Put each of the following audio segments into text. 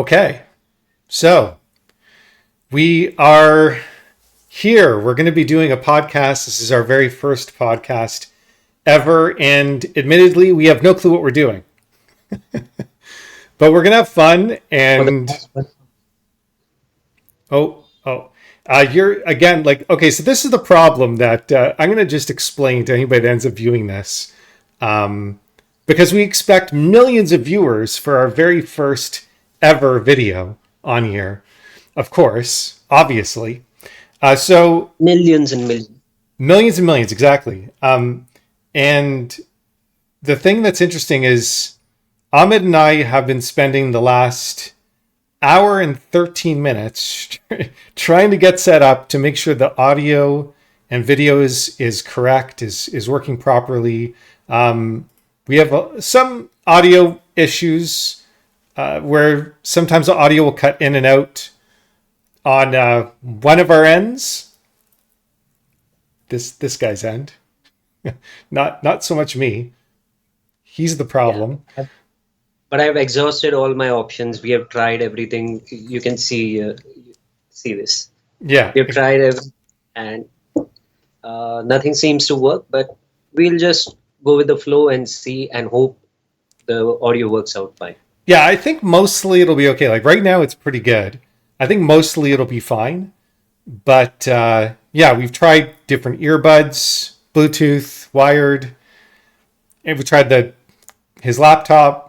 Okay, so we are here. We're going to be doing a podcast. This is our very first podcast ever. And admittedly, we have no clue what we're doing, but we're going to have fun. For the And past one. oh, oh, you're again like, okay, so this is the problem that I'm going to just explain to anybody that ends up viewing this. Um, because we expect millions of viewers for our very first ever video on here, of course, obviously. So Millions and millions. millions and millions, exactly. And the thing that's interesting is Ahmed and I have been spending the last hour and 13 minutes trying to get set up to make sure the audio and video is correct, is working properly. We have some audio issues where sometimes the audio will cut in and out on one of our ends. This guy's end, not so much me. He's the Yeah. problem. But I've exhausted all my options. We have tried everything. You can see this. Yeah, We have tried everything, and nothing seems to work. But we'll just go with the flow and see and hope the audio works out fine. yeah. I think mostly it'll be okay. Like right now, it's pretty good. I think mostly it'll be fine. But yeah, we've tried different earbuds, Bluetooth, wired, and we tried the his laptop.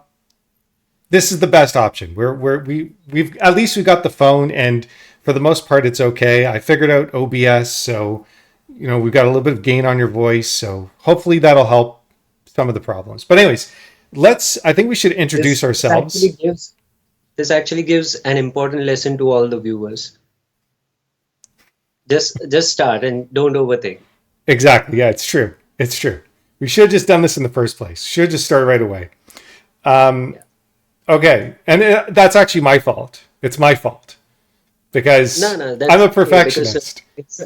This is the best option. We've at least we got the phone, and for the most part, it's okay. I figured out OBS, so we've got a little bit of gain on your voice, so hopefully that'll help some of the problems. But anyways, let's. I think we should introduce This actually ourselves. gives this actually gives an important lesson to all the viewers. Just start and don't overthink. Exactly. Yeah, it's true. It's true. We should have just done this in the first place. Should have just started right away. Um, Yeah. okay, and that's actually my fault. It's my fault No, because no, I'm that's a okay because perfectionist. it's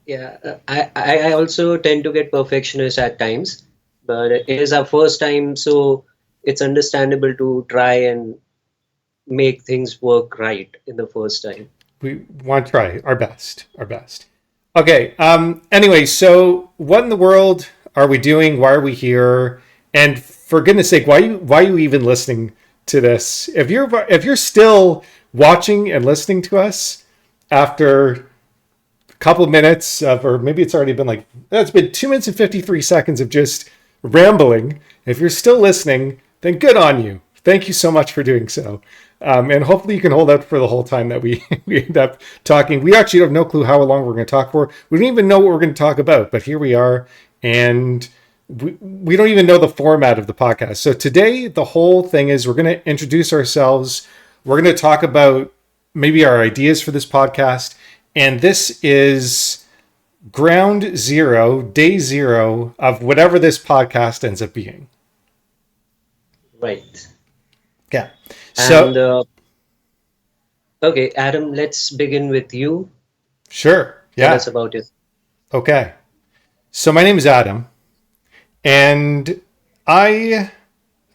yeah. I also tend to get perfectionist at times, but it is our first time, so it's understandable to try and make things work right in the first time. We want to try our best. Our best. Okay. Anyway, so what in the world are we doing? Why are we here? And for goodness sake, why are you even listening to this? If you're still watching and listening to us after couple of minutes of, or maybe it's already been like, it's been 2 minutes and 53 seconds of just rambling. If you're still listening, then good on you. Thank you so much for doing so. And hopefully you can hold out for the whole time that we, we end up talking. We actually have no clue how long we're going to talk for. We don't even know what we're going to talk about, but here we are. And we don't even know the format of the podcast. So today, the whole thing is we're going to introduce ourselves. We're going to talk about maybe our ideas for this podcast. And this is ground zero, day zero of whatever this podcast ends up being. Right. Yeah. And So, okay, Adam, let's begin with you. sure. Tell Yeah. us about it. Okay. So, my name is Adam, and I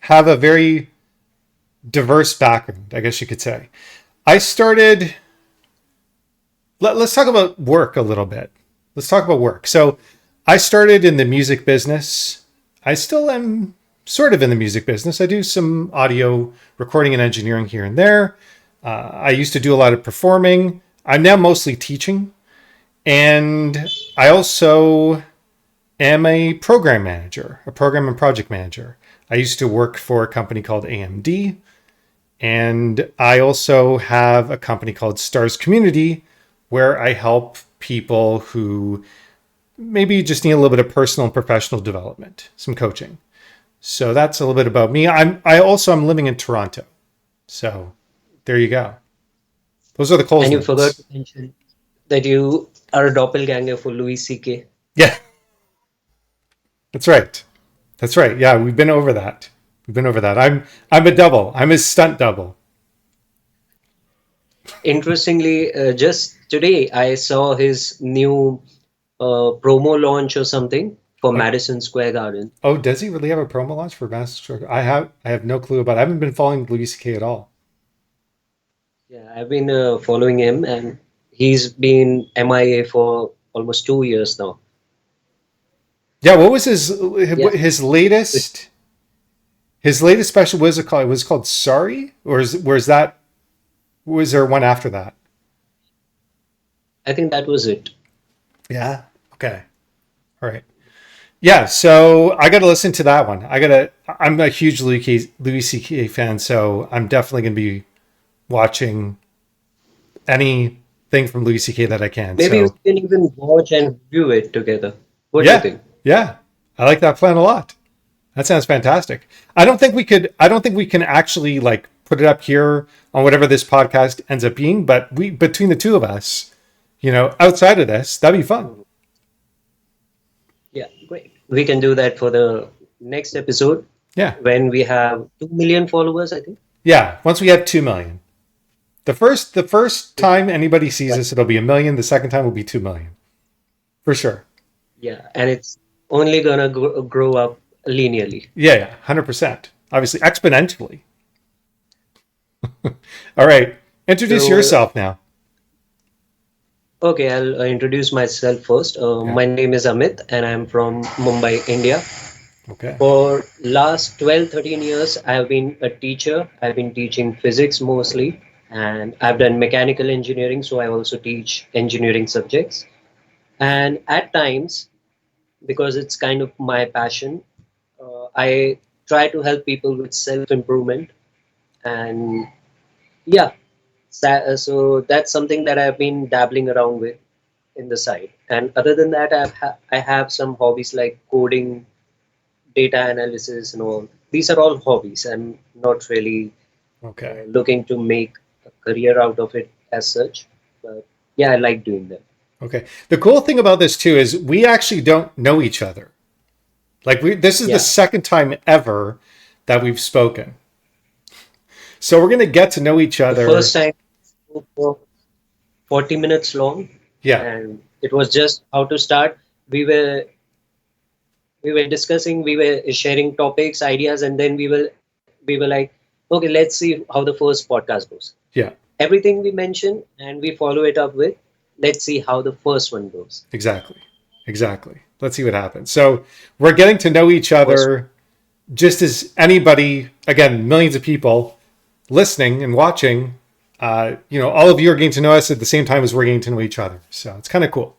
have a very diverse background, I guess you could say. I started, let's talk about work a little bit. Let's talk about work. So, I started in the music business. I still am sort of in the music business. I do some audio recording and engineering here and there. I used to do a lot of performing. I'm now mostly teaching. And I also am a program manager, a program and project manager. I used to work for a company called AMD. And I also have a company called Stars Community where I help people who maybe just need a little bit of personal and professional development, some coaching. So that's a little bit about me. I'm living in Toronto. So there you go. Those are the And you forgot Colesmans. to mention that you are a doppelganger for Louis C.K. Yeah, that's right. That's right. Yeah, we've been over that. We've been over that. I'm a double. I'm his stunt double. Interestingly, just today I saw his new promo launch or something for Oh, Madison Square Garden. oh, does he really have a promo launch for Master Stroke? I have no clue about it. I haven't been following Louis C.K. at all. Yeah, I've been following him, and he's been MIA for almost 2 years now. Yeah, what was his Yeah, his it, latest special? What was it called? It was called Sorry, or was that, was there one after that? I think that was it. Yeah. Okay. All right. Yeah. So I got to listen to that one. I got to. I'm a huge Louis C.K. fan, so I'm definitely going to be watching anything from Louis C.K. that I can. Maybe we So can even watch and review it together. What do you yeah, think? yeah, I like that plan a lot. That sounds fantastic. I don't think we could. I don't think we can actually like put it up here on whatever this podcast ends up being. But we, between the two of us, outside of this, that'd be fun. Mhm. Yeah, great. We can do that for the next episode Yeah, when we have 2 million followers, I think. yeah. Once we have 2 million, the first time anybody sees But us, it'll be 1 million. The second time will be 2 million for sure. yeah, and it's only gonna grow up linearly. Yeah, yeah, 100%. Obviously, exponentially. All right, introduce So, yourself now. okay, I'll introduce myself first. Yeah. My name is Amit, and I'm from Mumbai, India. Okay. For last 12, 13 years, I've been a teacher. I've been teaching physics mostly, and I've done mechanical engineering, so I also teach engineering subjects. And at times, because it's kind of my passion, I try to help people with self-improvement. And yeah, so that's something that I've been dabbling around with in the side. And other than that, I have some hobbies like coding, data analysis, and all. These are all hobbies. I'm not really Okay. looking to make a career out of it as such, but yeah, I like doing them. Okay. The cool thing about this too is we actually don't know each other. Like this is the Yeah, second time ever that we've spoken. So we're going to get to know each the first other. time spoke for 40 minutes long, Yeah. and it was just how to start. We were we were discussing, we were sharing topics, ideas, and then we were like, okay, let's see how the first podcast goes. Yeah. Everything we mention and we follow it up with, let's see how the first one goes. Exactly. Exactly. Let's see what happens. So we're getting to know each First, other just as anybody, again, millions of people listening and watching, all of you are getting to know us at the same time as we're getting to know each other. So it's kind of cool.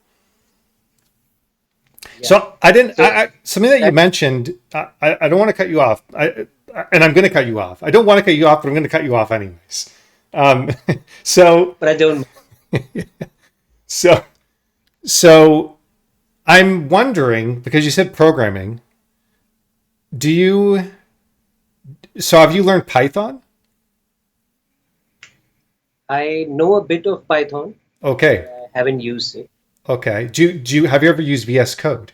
yeah. So I didn't. So Something that you that, mentioned. I don't want to cut you off. And I'm going to cut you off. I don't want to cut you off, but I'm going to cut you off anyways. Um, so but I don't. so so I'm wondering, because you said programming. Do you? So have you learned Python? I know a bit of Python, but Okay. I haven't used it. Okay. Do you have you ever used VS Code?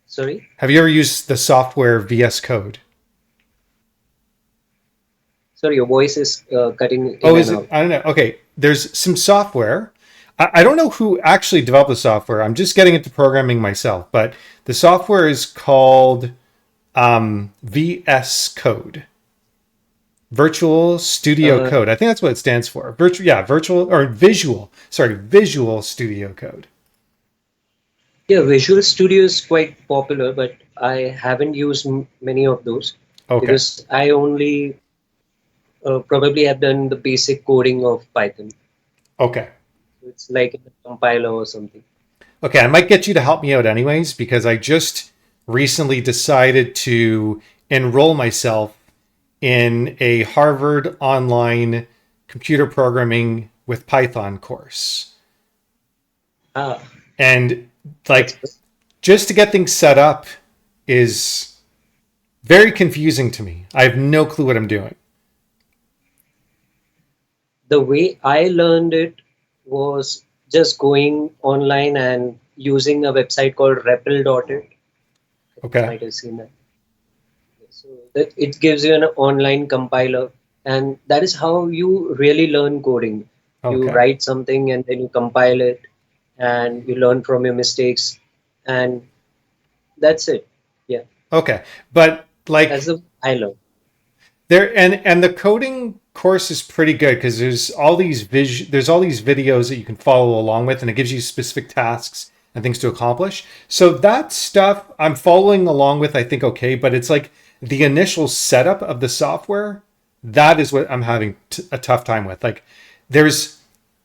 Sorry, Have you ever used the software VS Code? sorry, your voice is cutting Oh, in and is it? out. I don't know. Okay, there's some software. I don't know who actually developed the software. I'm just getting into programming myself, but the software is called VS Code, Virtual Studio Uh, Code. I think that's what it stands for. Virtual or Visual. Sorry, Visual Studio Code. yeah, Visual Studio is quite popular, but I haven't used many of those Okay, because I only probably have done the basic coding of Python. okay, It's like a compiler or something. okay. I might get you to help me out anyways because I just recently decided to enroll myself in a Harvard online computer programming with Python course. Ah, And that's like good. just to get things set up is very confusing to me. I have no clue what I'm doing. The way I learned it was just going online and using a website called REPL.it. You Okay. might have seen that. So that it gives you an online compiler, and that is how you really learn coding. You Okay. write something and then you compile it, and you learn from your mistakes, and that's it. Yeah, Okay. But that's like the I learned. There and the coding course is pretty good because there's all these videos that you can follow along with, and it gives you specific tasks and things to accomplish. So that stuff I'm following along with, I think okay, but it's like the initial setup of the software, that is what I'm having a tough time with. Like there's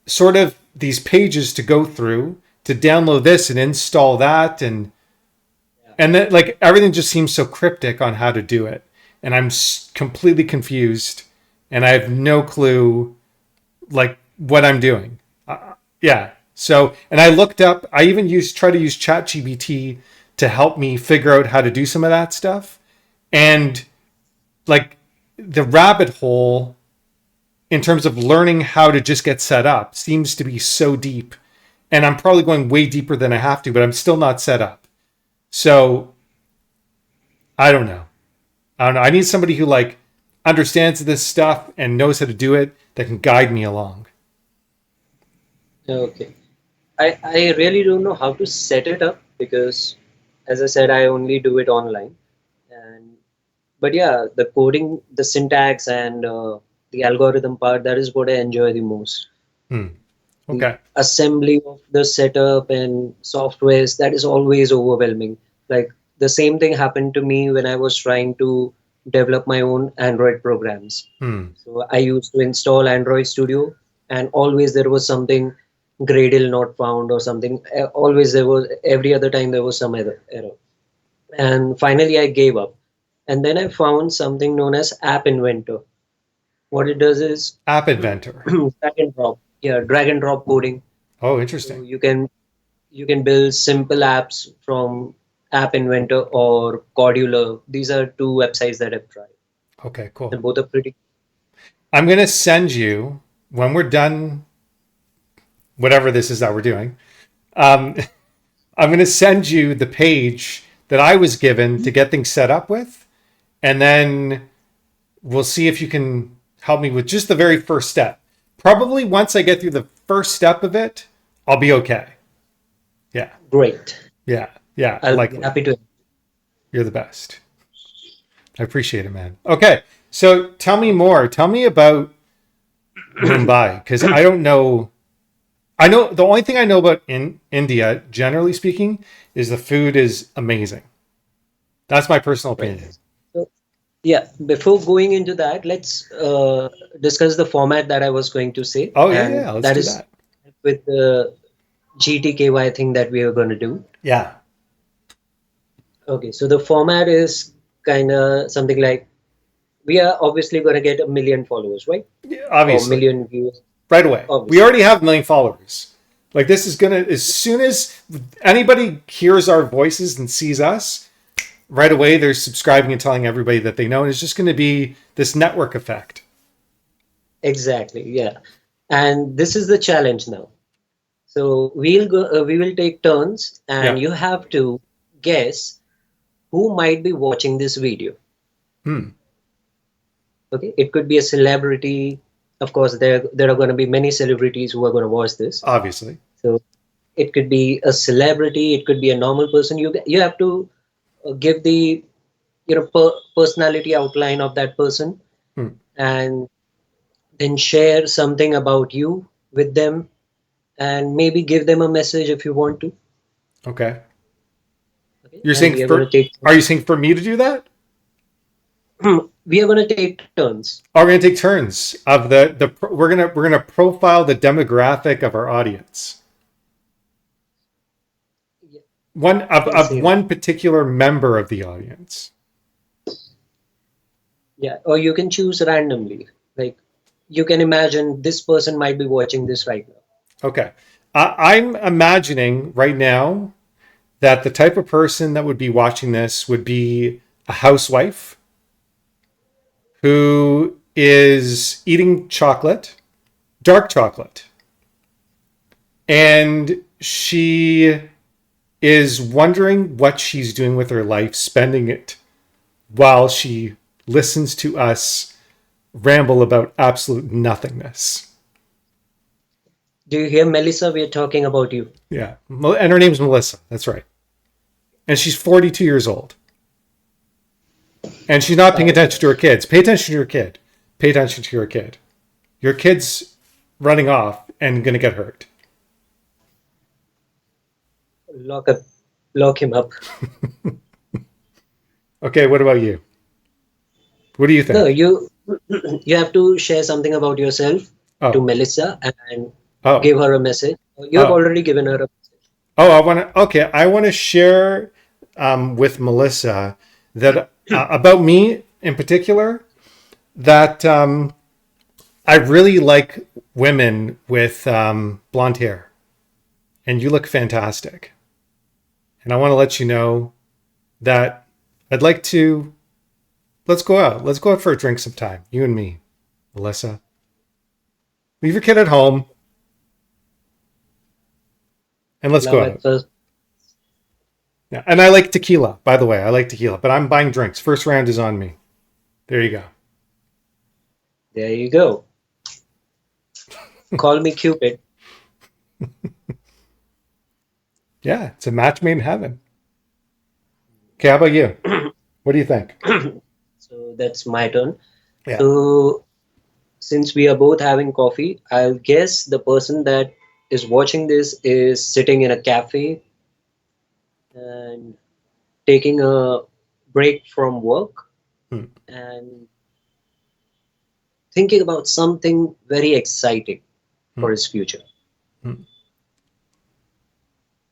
sort of these pages to go through to download this and install that, and then like everything just seems so cryptic on how to do it, and I'm completely confused, and I have no clue like what I'm doing. Yeah. So, and I looked up. I even try to use ChatGPT to help me figure out how to do some of that stuff, and like the rabbit hole in terms of learning how to just get set up seems to be so deep, and I'm probably going way deeper than I have to, but I'm still not set up. So I don't know. I don't know. I need somebody who like understands this stuff and knows how to do it that can guide me along. Okay. I really don't know how to set it up because, as I said, I only do it online. And but yeah, the coding, the syntax, and the algorithm part, that is what I enjoy the most. Hmm. The Okay. assembly of the setup and softwares, that is always overwhelming. Like the same thing happened to me when I was trying to develop my own Android programs. Hmm. So I used to install Android Studio, and always there was something Gradle not found or something. Always there was, every other time there was some other error. And finally I gave up. And then I found something known as App Inventor. What it does is App Inventor. drag and drop. Yeah, drag and drop coding. Oh, So interesting. you can build simple apps from App Inventor or Cordular. These are two websites that I've tried, Okay, and cool. both are pretty. I'm going to send you when we're done, whatever this is that we're doing. Um, I'm going to send you the page that I was given to get things set up with. And then we'll see if you can help me with just the very first step. Probably once I get through the first step of it, I'll be okay. Yeah. Great. Yeah. Yeah. I'll be Likely. happy to. You're the best. I appreciate it, man. Okay. So tell me more. Tell me about Mumbai because I don't know. I know the only thing I know about in India, generally speaking, is the food is amazing. That's my personal Right. opinion. So, yeah, before going into that, let's discuss the format that I was going to say, Oh yeah, and yeah. Let's that do is that. with the GTKY thing that we are going to do. Yeah. Okay, so the format is kind of something like we are obviously going to get a million followers, right? Yeah, Or obviously, million views, right away. We obviously. already have 1 million followers. Like this is gonna as soon as anybody hears our voices and sees us, right away they're subscribing and telling everybody that they know. And it's just going to be this network effect. Exactly, yeah. And this is the challenge now. So we will take turns, and Yeah. you have to guess who might be watching this video. Hmm. Okay, it could be a celebrity. Of course, there are going to be many celebrities who are going to watch this. Obviously. So it could be a celebrity, it could be a normal person. You have to give the personality outline of that person, Hmm. and then share something about you with them, and maybe give them a message if you want to. Okay. Okay, You're and saying we are going to for? take Are you saying for me to do that? we are going to take turns. Are we going to take turns of we're gonna profile the demographic of our audience. Yeah, One you of, can of say that. one particular member of the audience. Yeah, or you can choose randomly. Like you can imagine this person might be watching this right now. Okay. I'm imagining right now that the type of person that would be watching this would be a housewife who is eating chocolate, dark chocolate, and she is wondering what she's doing with her life, spending it while she listens to us ramble about absolute nothingness. Do you hear, Melissa? We are talking about you. Yeah. And her name's Melissa. That's right. And she's 42 years old. And she's not paying Oh, attention to her kids. Pay attention to your kid. Pay attention to your kid. Your kid's running off and going to get hurt. lock up, lock him up. Okay, what about you? What do you No, think? you have to share something about yourself to Oh, Melissa and oh, give her a message. You have oh, already given her a message. oh, I want to, okay, I want to share with Melissa that about me in particular, that I really like women with blonde hair, and you look fantastic. And I want to let you know that I'd like to, let's go out. Let's go out for a drink sometime, you and me, Melissa. Leave your kid at home and let's Love go at out. first. Yeah. And I like tequila, by the way. I like tequila, but I'm buying drinks. First round is on me. There you go. There you go. Call me Cupid. Yeah, it's a match made in heaven. Okay, how about you? What do you think? So that's my turn. Yeah. So since we are both having coffee, I'll guess the person that is watching this is sitting in a cafe and taking a break from work Hmm. and thinking about something very exciting for Hmm. his future, Hmm.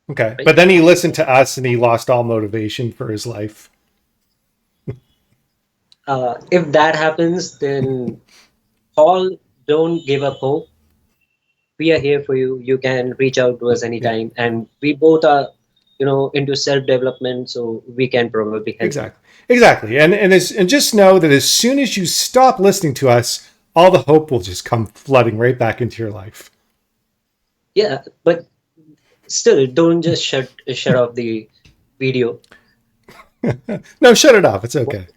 Okay. right? But then he listened to us and he lost all motivation for his life. If that happens, then Paul, don't give up hope. We are here for you. You can reach out to us Yeah, anytime, and we both are, into self-development, so we can probably help you. exactly. Exactly. And just know that as soon as you stop listening to us, all the hope will just come flooding right back into your life. Yeah, but still, don't just shut off the video. No, shut it off. It's okay.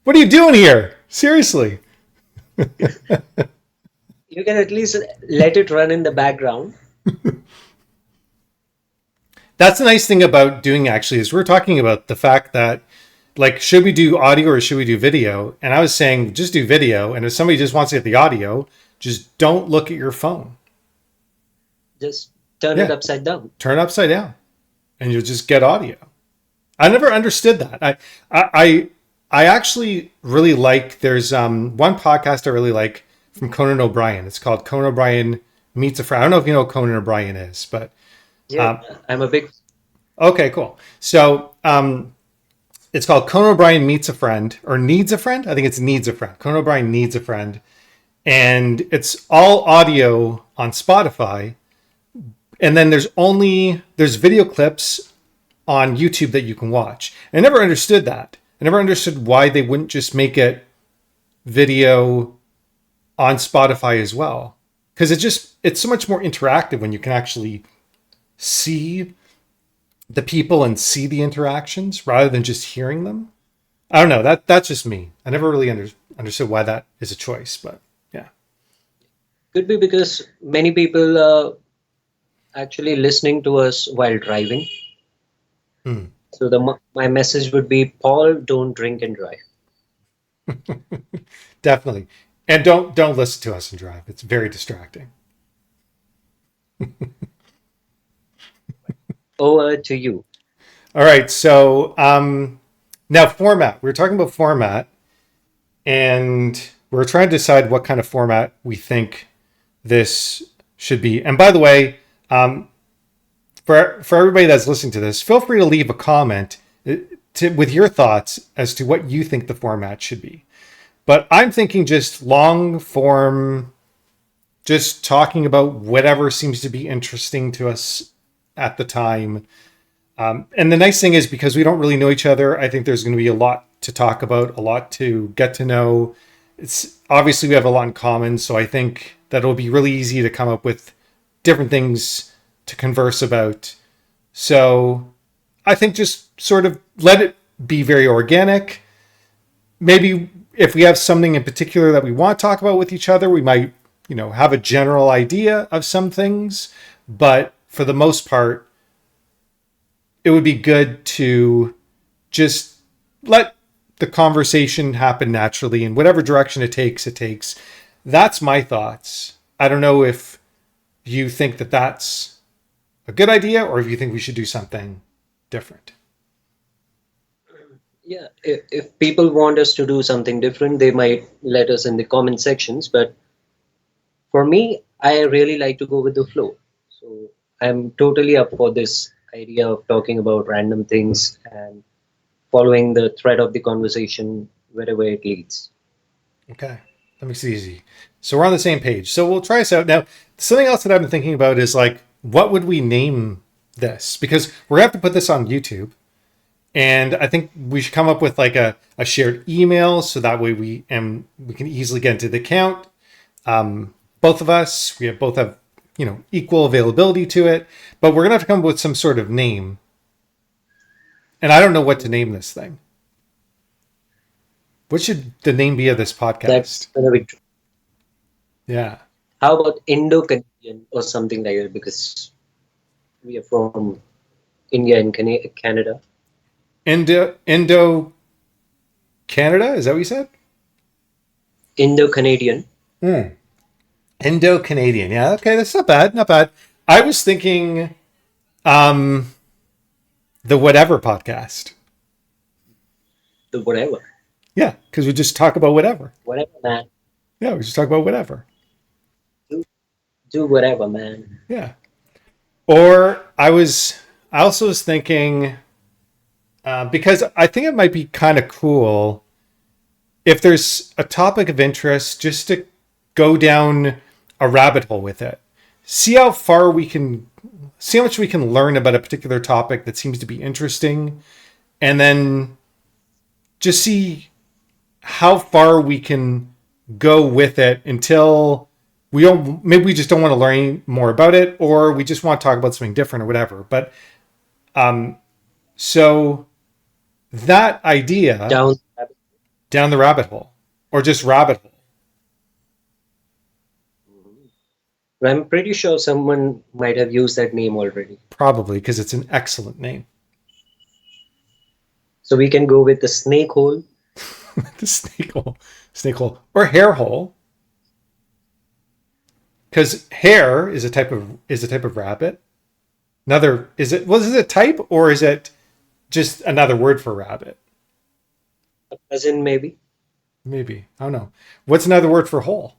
What are you doing here? Seriously. You can at least let it run in the background. That's the nice thing about doing actually is we're talking about the fact that like should we do audio or should we do video? And I was saying just do video. And if somebody just wants to get the audio, just don't look at your phone. Just turn it Yeah, upside down. turn it upside down and you'll just get audio. I never understood that. I I actually really like there's one podcast I really like from Conan O'Brien. It's called Conan O'Brien Meets a Friend. I don't know if you know who Conan O'Brien is, but Yeah, um, I'm a big. okay, cool. So it's called Conan O'Brien Meets a Friend or Needs a Friend. I think it's Needs a Friend. Conan O'Brien Needs a Friend, and it's all audio on Spotify. And then there's video clips on YouTube that you can watch. I never understood that. I never understood why they wouldn't just make it video on Spotify as well. Because it's so much more interactive when you can actually see the people and see the interactions rather than just hearing them. I don't know. That's just me. I never really understood why that is a choice, but yeah. Could be because many people are actually listening to us while driving. Hmm. So my message would be, Paul, don't drink and drive. Definitely. And don't listen to us and drive. It's very distracting. Over to you. All right. So now format. We were talking about format, and we're trying to decide what kind of format we think this should be. And by the way, for everybody that's listening to this, feel free to leave a comment with your thoughts as to what you think the format should be. But I'm thinking just long form, just talking about whatever seems to be interesting to us at the time. And the nice thing is because we don't really know each other, I think there's going to be a lot to talk about, a lot to get to know. It's obviously we have a lot in common, so I think that it'll be really easy to come up with different things to converse about. So I think just sort of let it be very organic. Maybe if we have something in particular that we want to talk about with each other, we might, have a general idea of some things. But for the most part, it would be good to just let the conversation happen naturally in whatever direction it takes, it takes. That's my thoughts. I don't know if you think that that's a good idea or if you think we should do something different. Yeah, if people want us to do something different, they might let us in the comment sections. But for me, I really like to go with the flow. So I'm totally up for this idea of talking about random things and following the thread of the conversation wherever it leads. Okay, that makes it easy. So we're on the same page. So we'll try this out. Now, something else that I've been thinking about is like, what would we name this? Because we're going to have to put this on YouTube. And I think we should come up with like a shared email so that way we can easily get into the account. Both of us, both have, equal availability to it, but we're going to have to come up with some sort of name. And I don't know what to name this thing. What should the name be of this podcast? That's gonna be. Yeah. How about Indo-Canadian or something like that? Because we are from India and Canada. Indo Canada? Is that what you said? Indo-Canadian. Indo Canadian. Yeah. Okay. That's not bad. Not bad. I was thinking, the Whatever podcast. The whatever. Yeah, because we just talk about whatever. Whatever, man. Yeah, we just talk about whatever. Do whatever, man. Yeah. Or I also was thinking, because I think it might be kind of cool if there's a topic of interest, just to go down a rabbit hole with it. See how much we can learn about a particular topic that seems to be interesting, and then just see how far we can go with it until maybe we just don't want to learn any more about it, or we just want to talk about something different or whatever. But so that idea down the rabbit hole, or just rabbit hole. I'm pretty sure someone might have used that name already. Probably because it's an excellent name. So we can go with the snake hole. The snake hole, or hair hole, because hare is a type of rabbit. Is it a type, or is it just another word for rabbit? A cousin, maybe. Maybe, I don't know. What's another word for hole?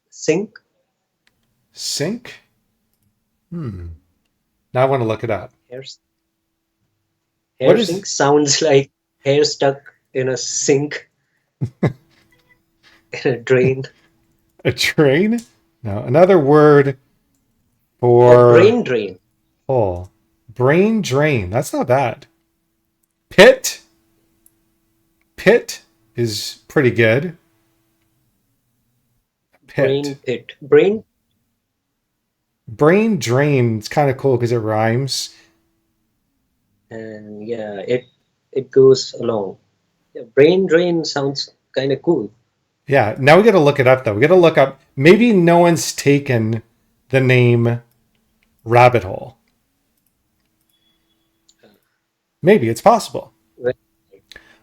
Sink. Sink. Now I want to look it up. Hair What is- sink sounds like hair stuck in a sink. In a drain. A train? No, another word A for brain drain. hole. Brain drain. That's not bad. Pit. Pit is pretty good. Brain Pit. pit. Brain. Brain drain is kind of cool because it rhymes. And yeah, it goes along. Yeah, brain drain sounds kind of cool. Yeah, now we got to look it up though. We got to look up. Maybe no one's taken the name rabbit hole. Maybe it's possible. Right.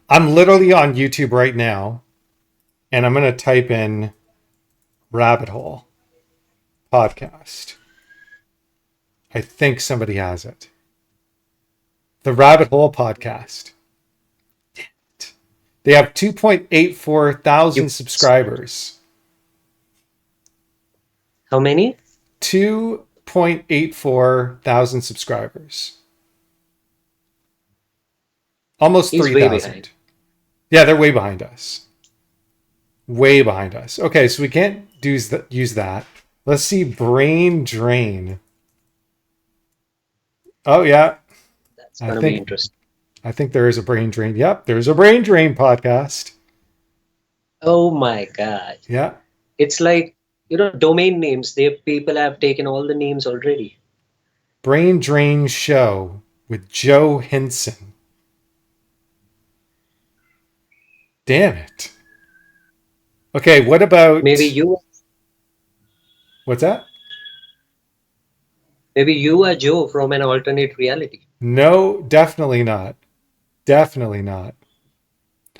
I'm literally on YouTube right now, and I'm going to type in rabbit hole podcast. I think somebody has it. The Rabbit Hole podcast. Damn it. They have 2.84 thousand subscribers. How many? 2.84 thousand subscribers. Almost He's way 3,000. behind. Yeah, they're way behind us. Way behind us. Okay, so we can't use that. Let's see, brain drain. Oh yeah, That's gonna be interesting. I think there is a brain drain. Yep, there's a brain drain podcast. Oh my God. Yeah, It's like, domain names. People have taken all the names already. brain drain show with Joe Henson. Damn it. Okay, what about Maybe you What's that? Maybe you are Joe from an alternate reality. No, definitely not. Definitely not.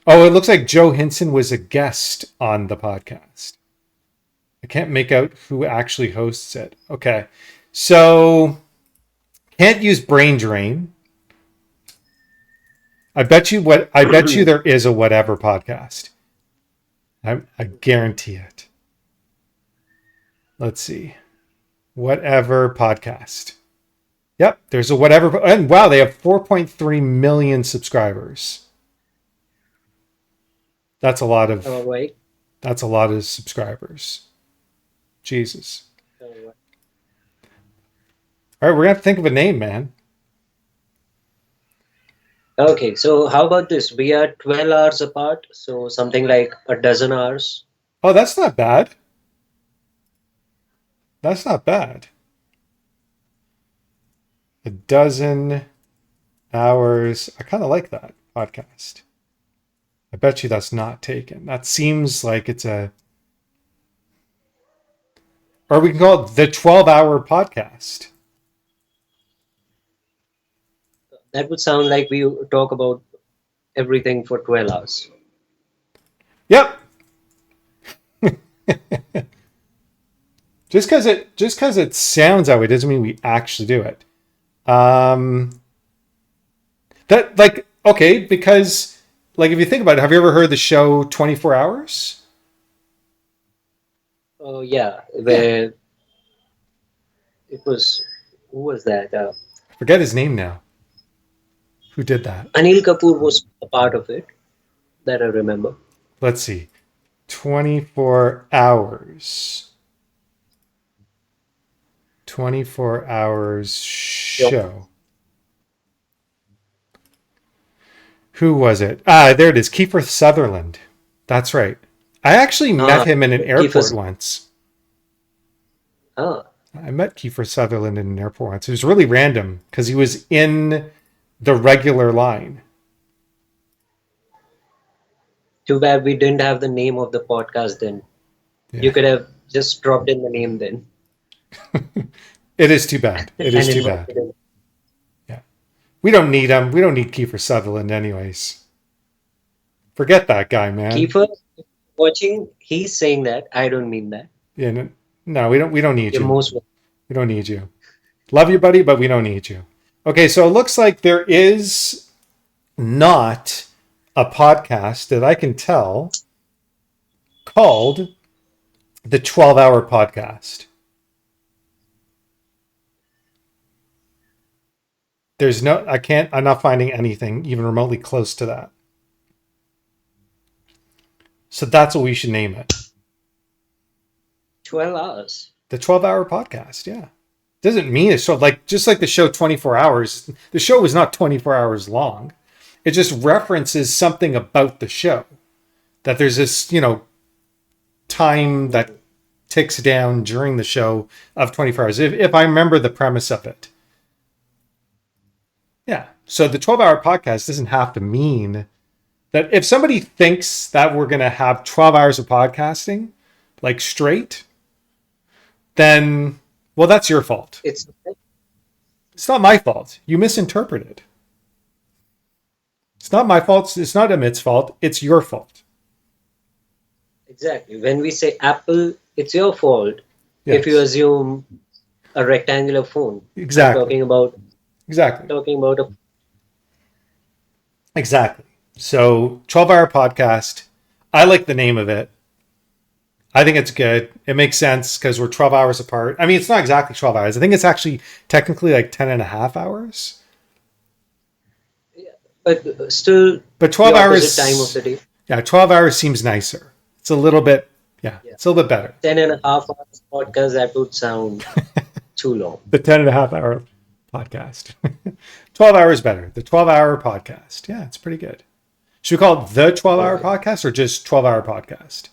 Oh, it looks like Joe Hinson was a guest on the podcast. I can't make out who actually hosts it. Okay. So can't use brain drain. I bet you there is a whatever podcast. I guarantee it. Let's see. Whatever podcast. Yep, there's a whatever, and wow, they have 4.3 million subscribers. That's a lot All of right. that's a lot of subscribers. Jesus. All right. All right, we're gonna have to think of a name, man. Okay, so how about this? We are 12 hours apart, so something like a dozen hours. Oh, that's not bad. That's not bad. A dozen hours. I kind of like that podcast. I bet you that's not taken. That seems like it's a, or we can call it the 12-hour podcast. That would sound like we talk about everything for 12 hours. Yep. Just because it sounds that way doesn't mean we actually do it. That like okay, because like if you think about it, have you ever heard the show 24 Hours? Oh, yeah, Yeah. where it was, who was that? I forget his name now. Who did that? Anil Kapoor was a part of it, that I remember. Let's see. 24 Hours. 24 Hours Yep. show. Who was it? Ah, there it is. Kiefer Sutherland. That's right. I actually met Ah, him in an airport Kiefer. once. Ah, I met Kiefer Sutherland in an airport once. It was really random because he was in the regular line. too bad we didn't have the name of the podcast then. You Yeah. could have just dropped in the name then It is too bad. It and is too bad. invited him. Yeah. We don't need him. We don't need Kiefer Sutherland anyways. Forget that guy, man. Kiefer, watching, he's saying that. I don't mean that. Yeah, no, we don't need You're you. most welcome. We don't need you. Love you, buddy, but we don't need you. Okay, so it looks like there is not a podcast that I can tell called the 12-hour podcast. I'm not finding anything even remotely close to that. So that's what we should name it. 12 hours. The 12-hour podcast, yeah. Doesn't mean it's so like just like the show 24 hours. The show was not 24 hours long. It just references something about the show. That there's this, time that ticks down during the show of 24 hours. If I remember the premise of it. Yeah. So the 12-hour podcast doesn't have to mean that if somebody thinks that we're going to have 12 hours of podcasting, like straight, then, well, that's your fault. It's It's not my fault. You misinterpreted. It's not my fault. It's not Amit's fault. It's your fault. exactly when we say Apple, it's your fault if you Yes. assume a rectangular phone. Exactly. Talking about Exactly. a Exactly. So 12-hour podcast. I like the name of it. I think it's good. It makes sense because we're 12 hours apart. I mean, it's not exactly 12 hours. I think it's actually technically like 10 and a half hours. but still But the 12 opposite time of hours, the day. yeah, 12 hours seems nicer. It's a little bit, yeah, Yeah. it's a little bit better. 10.5 hours podcast, that would sound too long. The 10 and a half hour podcast. 12 hours better. The 12-hour podcast. Yeah, it's pretty good. Should we call it the 12-hour podcast or just 12-hour podcast?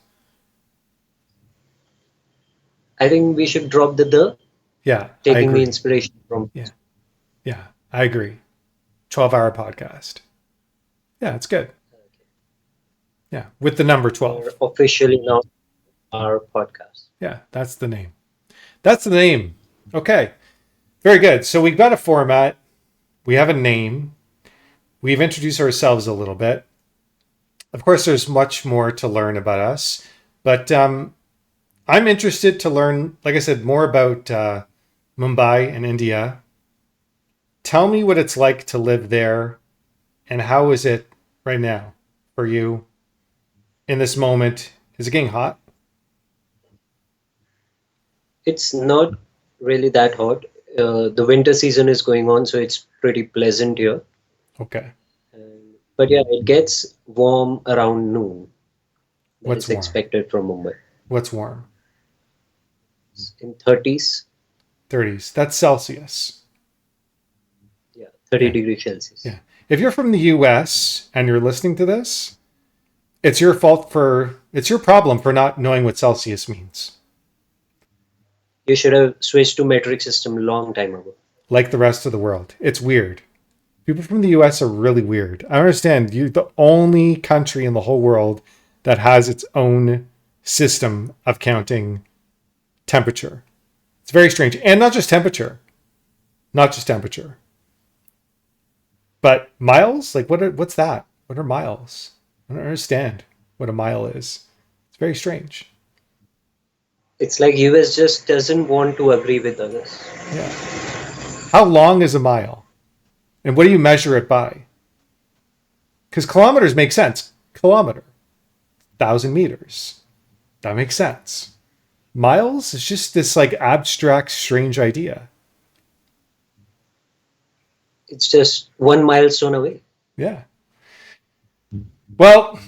I think we should drop the Yeah, I taking the agree. inspiration from. Yeah, yeah, I agree. 12-hour podcast. Yeah, it's good. Yeah, with the number 12. Or officially now our podcast. Yeah, that's the name. That's the name. Okay. Very good. So we've got a format. We have a name. We've introduced ourselves a little bit. Of course, there's much more to learn about us, but I'm interested to learn, like I said, more about Mumbai and India. Tell me what it's like to live there, and how is it right now for you in this moment? Is it getting hot? It's not really that hot. The winter season is going on, so it's pretty pleasant here. Okay. But yeah, it gets warm around noon. That What's is warm? expected from Mumbai. What's warm? In 30s, 30s. That's Celsius. yeah, 30 Yeah. degrees Celsius. Yeah. If you're from the US and you're listening to this, it's your it's your problem for not knowing what Celsius means. You should have switched to metric system long time ago. Like the rest of the world. It's weird. People from the US are really weird. I understand you're the only country in the whole world that has its own system of counting temperature. It's very strange. And not just temperature. Not just temperature. But miles? Like what's that? What are miles? I don't understand what a mile is. It's very strange. It's like US just doesn't want to agree with others. Yeah. How long is a mile? And what do you measure it by? Because kilometers make sense. Kilometer, 1,000 meters. That makes sense. Miles is just this like abstract, strange idea. It's just 1 milestone away. Yeah. Well,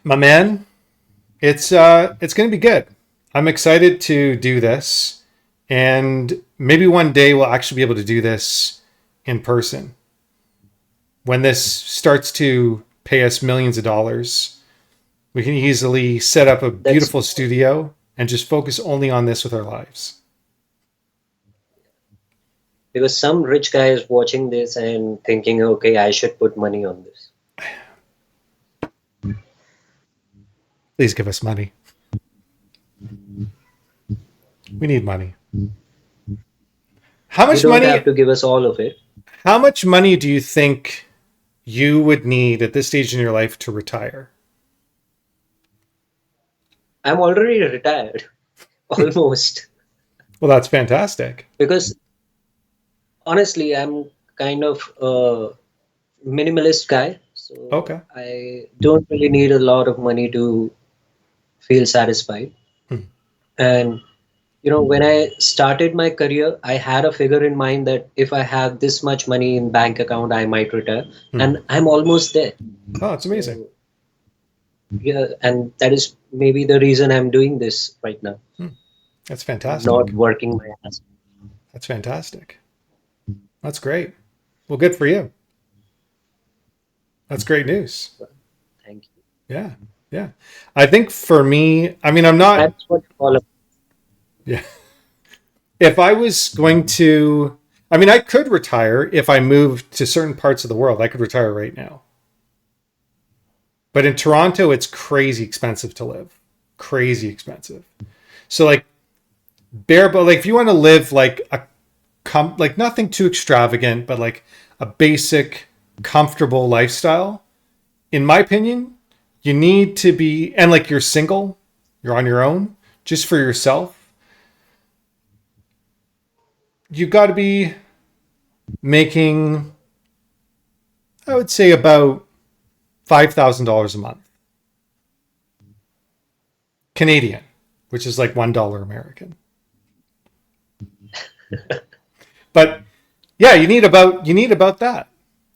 my man, it's going to be good. I'm excited to do this, and maybe one day we'll actually be able to do this in person. When this starts to pay us millions of dollars, we can easily set up a That's beautiful studio and just focus only on this with our lives. because some rich guy is watching this and thinking, okay, I should put money on this. Please give us money. We need money. How You much don't money? have to give us all of it. How much money do you think you would need at this stage in your life to retire? I'm already retired, almost. Well, that's fantastic. Because honestly, I'm kind of a minimalist guy. So Okay. I don't really need a lot of money to feel satisfied. Hmm. And when I started my career, I had a figure in mind that if I have this much money in bank account, I might retire. Hmm. And I'm almost there. Oh, it's amazing. So yeah, and that is maybe the reason I'm doing this right now, That's not fantastic. working my ass. That's fantastic. That's great. Well, good for you. That's great news. Thank you. Yeah. Yeah. I think for me, I mean, I'm not, That's what all of yeah. If I was going to, I mean, I could retire if I moved to certain parts of the world. I could retire right now. But in Toronto, it's crazy expensive to live. Crazy expensive. So like but like if you want to live like like nothing too extravagant, but like a basic, comfortable lifestyle, in my opinion, you need to be, and like you're single, you're on your own, just for yourself. You've got to be making, I would say, about $5,000 a month Canadian, which is like $1 American. But yeah, you need about that.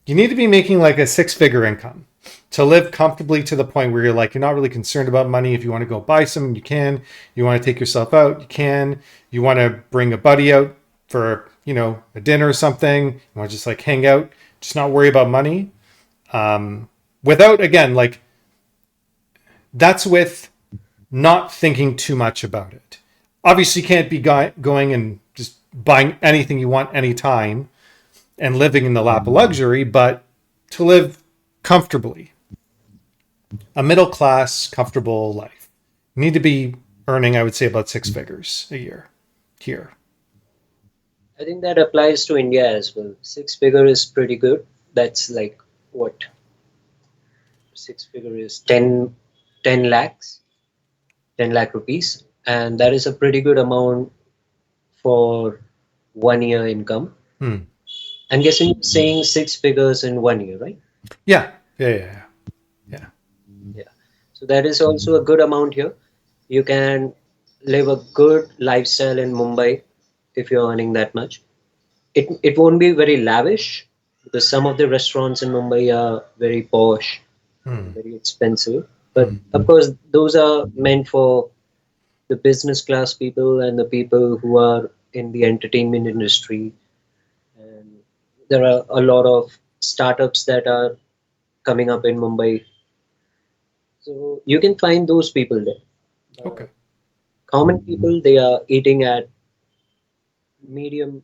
You need to be making like a six-figure income to live comfortably to the point where you're like, you're not really concerned about money. If you want to go buy some, you can. You want to take yourself out, you can. You want to bring a buddy out for, a dinner or something. You want to just like hang out, just not worry about money. Without, again, like that's with not thinking too much about it. Obviously, you can't be going and just buying anything you want anytime and living in the lap of luxury, but to live comfortably, a middle class, comfortable life. You need to be earning, I would say, about six figures a year here. I think that applies to India as well. Six figure is pretty good. That's like what? Six figure is 10 lakhs, 10 lakh rupees. And that is a pretty good amount for 1 year income. Hmm. I'm guessing you're saying six figures in 1 year, right? Yeah. Yeah. Yeah. Yeah. Yeah. So that is also a good amount here. You can live a good lifestyle in Mumbai if you're earning that much. It won't be very lavish because some of the restaurants in Mumbai are very posh and Hmm. very expensive. But Hmm. of course, those are meant for the business class people and the people who are in the entertainment industry. And there are a lot of startups that are coming up in Mumbai. So you can find those people there. Okay. Common people, they are eating at medium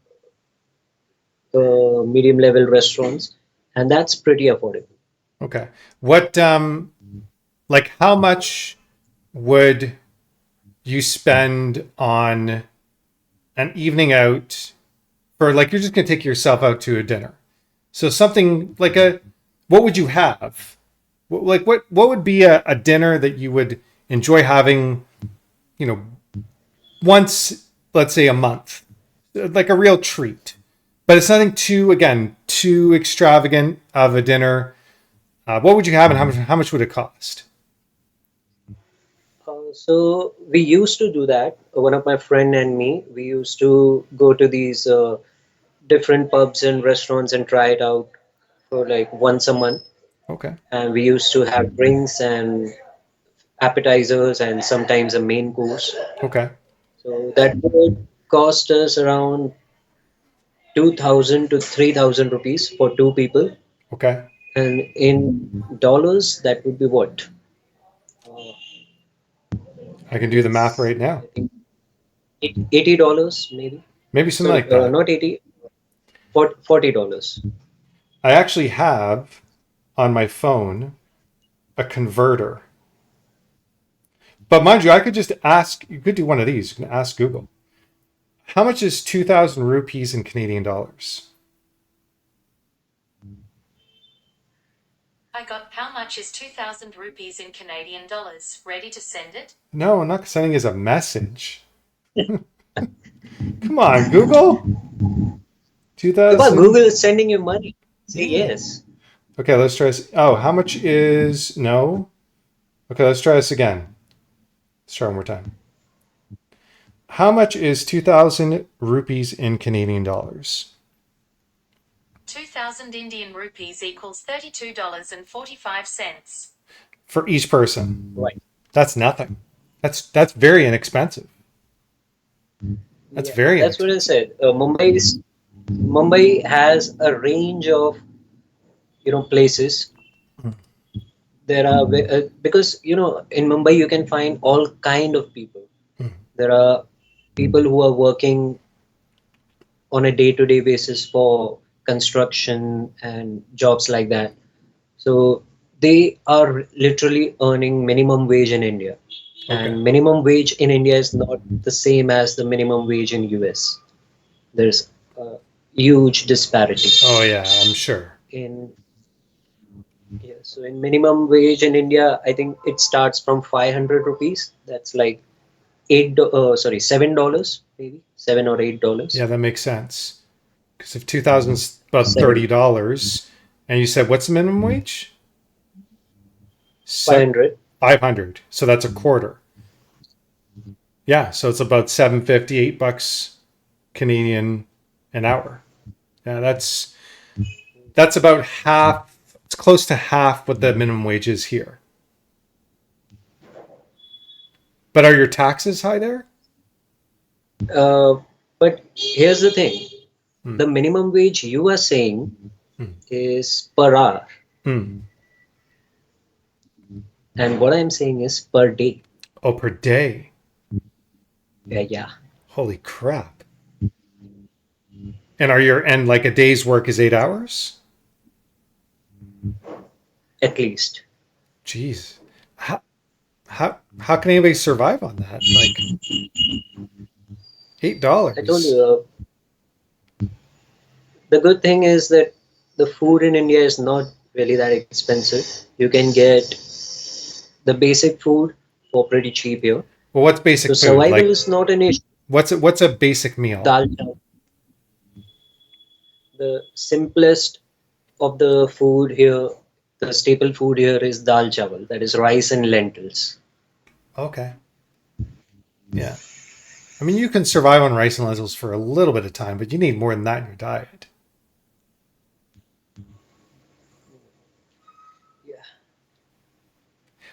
medium level restaurants, and that's pretty affordable. Okay. What like how much would you spend on an evening out for like you're just gonna take yourself out to a dinner? So something like a what would you have? Like what would be a dinner that you would enjoy having, you know, once, let's say a month, like a real treat. But it's nothing too, again, too extravagant of a dinner. What would you have, and how much would it cost? So we used to do that. One of my friend and me, we used to go to these different pubs and restaurants and try it out for like once a month. Okay. And we used to have drinks and appetizers and sometimes a main course. Okay. So that would cost us around 2,000 to 3,000 rupees for two people. Okay. And in dollars, that would be what? Uh, I can do the math it's, right now. I think, $80 maybe. Maybe something Sorry, like that. not 80, $40. I actually have on my phone a converter. But mind you, I could just ask, you could do one of these. You can ask Google. How much is 2,000 rupees in Canadian dollars? I got how much is 2,000 rupees in Canadian dollars? Ready to send it? No, I'm not sending as a message. Come on, Google. Because Google 2,000. is sending you money. Say Yeah. yes. Okay, let's try this. Oh, how much is no? Okay, let's try this again. Let's try one more time. How much is 2,000 rupees in Canadian dollars? 2,000 Indian rupees equals $32.45. For each person. Right. That's nothing. That's very inexpensive. That's Yeah, very that's what I inexpensive. said. Mumbai has a range of places. There are because in Mumbai you can find all kind of people. Hmm. There are people who are working on a day-to-day basis for construction and jobs like that. So they are literally earning minimum wage in India. Okay. And minimum wage in India is not the same as the minimum wage in US. There's a huge disparity. Oh yeah, I'm sure. In Yeah, so in minimum wage in India, I think it starts from 500 rupees. That's like $7 maybe, $7 or $8. Yeah, that makes sense. Because if 2,000 is about Seven, $30, and you said what's the minimum wage? 500. 500. So that's a quarter. Yeah, so it's about 7.50, $8 Canadian an hour. Yeah, that's about half. It's close to half what the minimum wage is here. But are your taxes high there? Uh, but here's the thing. Hmm. The minimum wage you are saying Hmm. is per hour, Hmm. and what I'm saying is per day. Oh, per day. Yeah, yeah, Holy crap. And like a day's work is 8 hours? at least. Jeez. How can anybody survive on that? Like I told $8. you, The good thing is that the food in India is not really that expensive. You can get the basic food for pretty cheap here. Well, what's So basic food? survival Like, is not an issue. what's a basic meal? Dal chawal. The simplest of the food here, the staple food here is dal chawal, that is rice and lentils. Okay. Yeah. I mean, you can survive on rice and lentils for a little bit of time, but you need more than that in your diet. Yeah.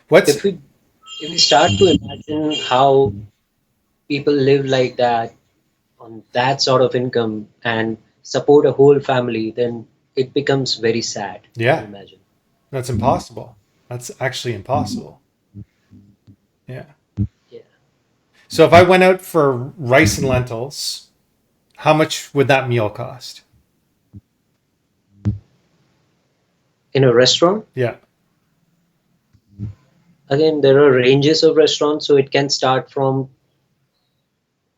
What's If we start to imagine how people live like that on that sort of income and support a whole family, then it becomes very sad to yeah, imagine. that's impossible. That's actually impossible. Yeah. Yeah. So if I went out for rice and lentils, how much would that meal cost? In a restaurant, Yeah. again, there are ranges of restaurants, so it can start from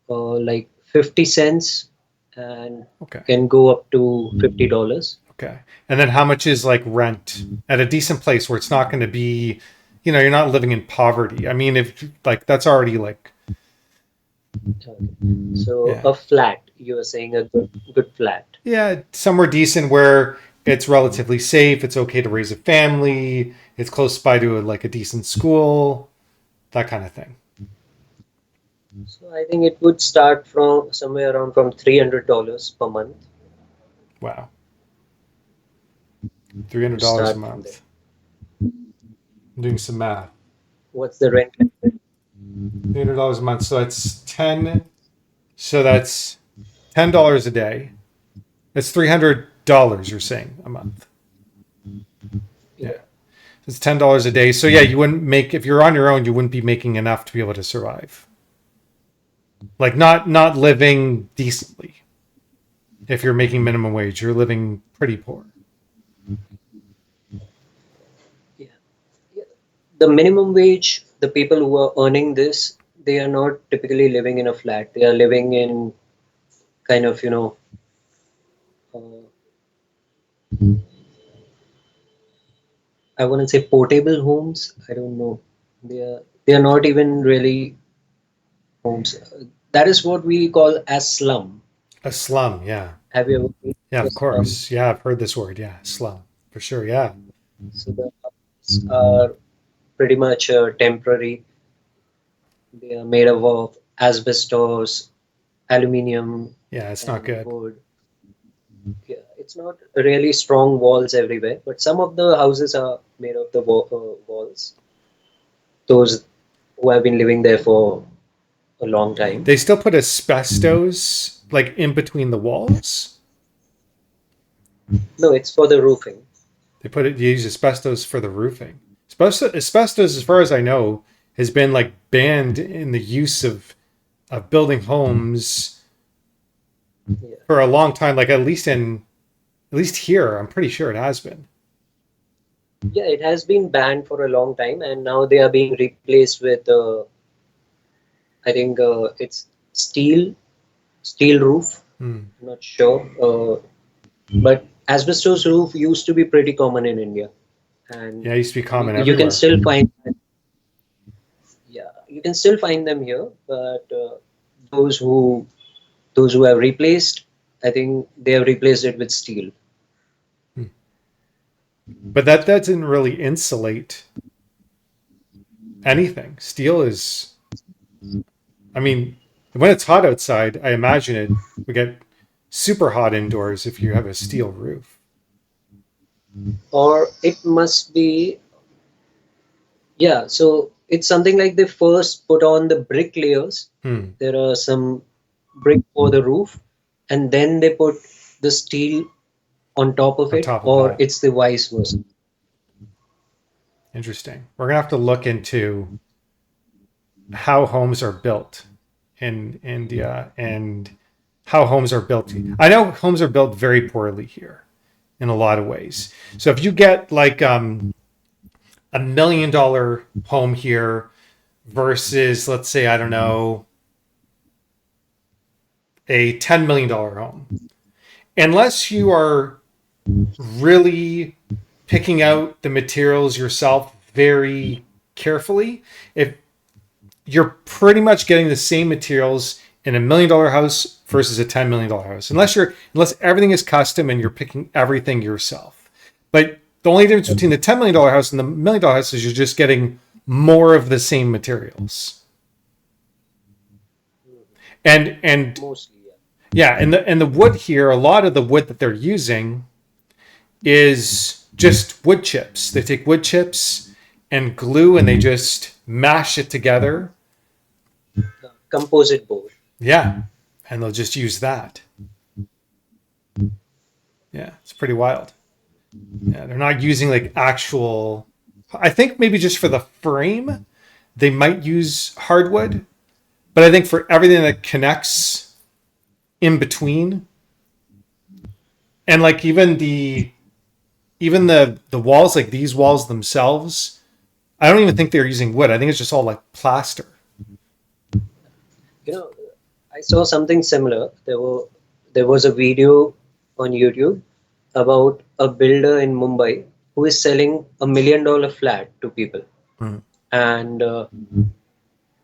like 50 cents and Okay. can go up to $50. Okay. And then how much is like rent at a decent place where it's not going to be, you're not living in poverty. I mean, if like that's already like, So yeah. a flat, you were saying a good flat. Yeah, somewhere decent where it's relatively safe. It's okay to raise a family. It's close by to like a decent school, that kind of thing. So I think it would start from somewhere around from $300 per month. Wow. $300 a Start from there. month. I'm doing some math. What's the rent? $300 a month. So that's 10. So that's $10 a day. That's $300 you're saying a month. Yeah. It's $10 a day. So yeah, you wouldn't make, if you're on your own, you wouldn't be making enough to be able to survive. Like not living decently. If you're making minimum wage, you're living pretty poor. Yeah. The minimum wage, the people who are earning this, they are not typically living in a flat. They are living in kind of, uh, I wouldn't say portable homes. I don't know. They are not even really homes. That is what we call as slum. A slum, yeah. Have you ever been Yeah, to a of slum? course. Yeah, I've heard this word. Yeah, slum. For sure, yeah. So the houses are pretty much temporary. They are made up of asbestos, aluminium, Yeah, it's not and good. wood. Yeah, it's not really strong walls everywhere, but some of the houses are made of the walls. Those who have been living there for a long time. They still put asbestos like in between the walls. No, it's for the roofing. They use asbestos for the roofing. Asbestos, as far as I know, has been like banned in the use of building homes Yeah. for a long time. Like at least here, I'm pretty sure it has been. Yeah, it has been banned for a long time, and now they are being replaced with, I think it's steel roof. Hmm. I'm not sure, but asbestos roof used to be pretty common in India, and Yeah, it used to be common you can everywhere. still find, yeah, you can still find them here, but those who those who have replaced, I think they have replaced it with steel. But that doesn't really insulate anything. Steel is, I mean, when it's hot outside, I imagine it would get super hot indoors if you have a steel roof. Or it must be, yeah, so it's something like they first put on the brick layers. Hmm. There are some brick for the roof, and then they put the steel on top of On it, top of or that. it's the vice versa. Interesting. We're gonna have to look into how homes are built in India and how homes are built. I know homes are built very poorly here in a lot of ways. So if you get like $1 million home here versus let's say I don't know a $10 million home, unless you are really picking out the materials yourself very carefully, if you're pretty much getting the same materials in $1 million house versus a $10 million house, unless everything is custom and you're picking everything yourself. But the only difference between the $10 million house and the $1 million house is you're just getting more of the same materials. And Mostly, yeah. and the wood here, a lot of the wood that they're using is just wood chips. They take wood chips and glue and they just mash it together. Composite board. Yeah. And they'll just use that. Yeah, it's pretty wild. Yeah, they're not using like actual. I think maybe just for the frame, they might use hardwood, but I think for everything that connects in between, and like even the walls, like these walls themselves, I don't even think they're using wood. I think it's just all like plaster. You know, I saw something similar. There was a video on YouTube about a builder in Mumbai who is selling $1 million flat to people. Mhm. And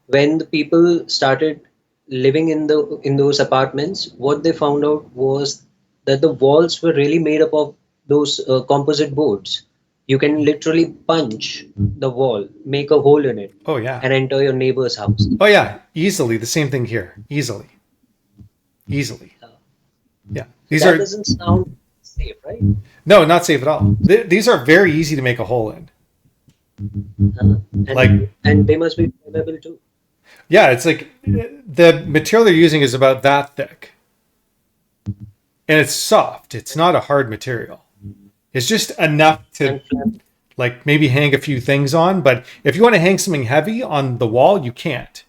when the people started living in those apartments, what they found out was that the walls were really made up of those composite boards. You can literally punch the wall, make a hole in it, Oh yeah. and enter your neighbor's house. Oh yeah. Easily. The same thing here. Easily. Yeah. These That are doesn't sound safe, right? no, not safe at all. These are very easy to make a hole in. And Like and they must be flammable too. yeah, it's like the material they're using is about that thick. And it's soft. It's not a hard material. It's just enough to And flam- like maybe hang a few things on, but if you want to hang something heavy on the wall, you can't.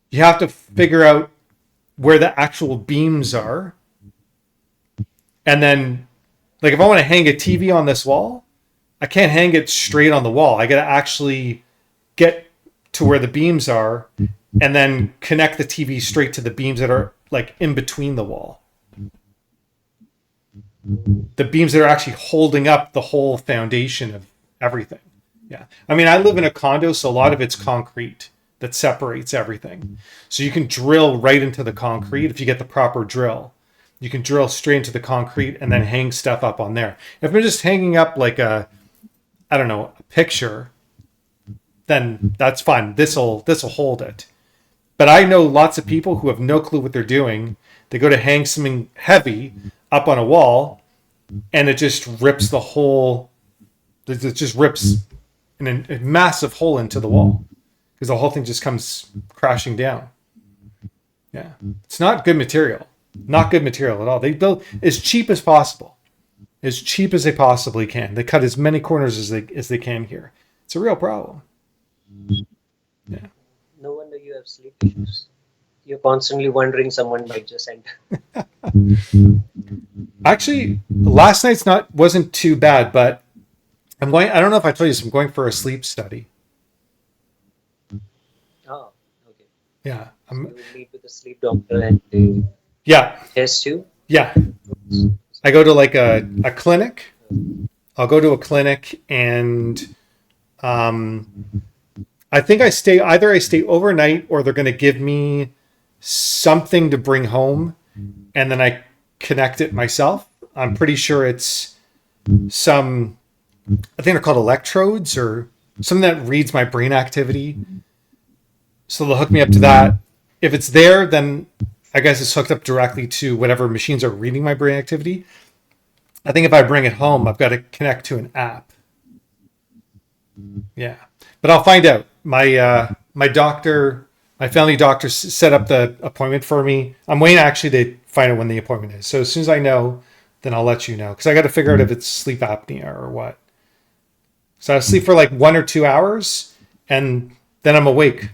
You have to figure out where the actual beams are. And then like if I want to hang a TV on this wall, I can't hang it straight on the wall. I got to actually get to where the beams are and then connect the TV straight to the beams that are like in between the wall. The beams that are actually holding up the whole foundation of everything. Yeah. I mean, I live in a condo, so a lot of it's concrete that separates everything. So you can drill right into the concrete if you get the proper drill. You can drill straight into the concrete and then hang stuff up on there. If I'm just hanging up like a picture, then that's fine. This'll hold it. But I know lots of people who have no clue what they're doing. They go to hang something heavy up on a wall, and it just rips the whole. It just rips a massive hole into the wall because the whole thing just comes crashing down. Yeah, it's not good material. Not good material at all. They build as cheap as possible, as cheap as they possibly can. They cut as many corners as they can here. It's a real problem. Yeah. No wonder you have sleep issues. You're constantly wondering someone might just enter. Actually, last night's wasn't too bad, but I'm going. I don't know if I told you this. I'm going for a sleep study. Oh, okay. Yeah. You will meet with a sleep doctor and they Yeah. test you. Yeah. I go to like a clinic. I'll go to a clinic and I think I stay overnight or they're going to give me something to bring home and then I connect it myself. I'm pretty sure it's some, I think they're called electrodes or something that reads my brain activity. So they'll hook me up to that. If it's there, then I guess it's hooked up directly to whatever machines are reading my brain activity. I think if I bring it home, I've got to connect to an app. Yeah, but I'll find out. My doctor, my family doctor, set up the appointment for me. I'm waiting actually to find out when the appointment is. So as soon as I know, then I'll let you know because I got to figure out if it's sleep apnea or what. So I sleep for like 1 or 2 hours, and then I'm awake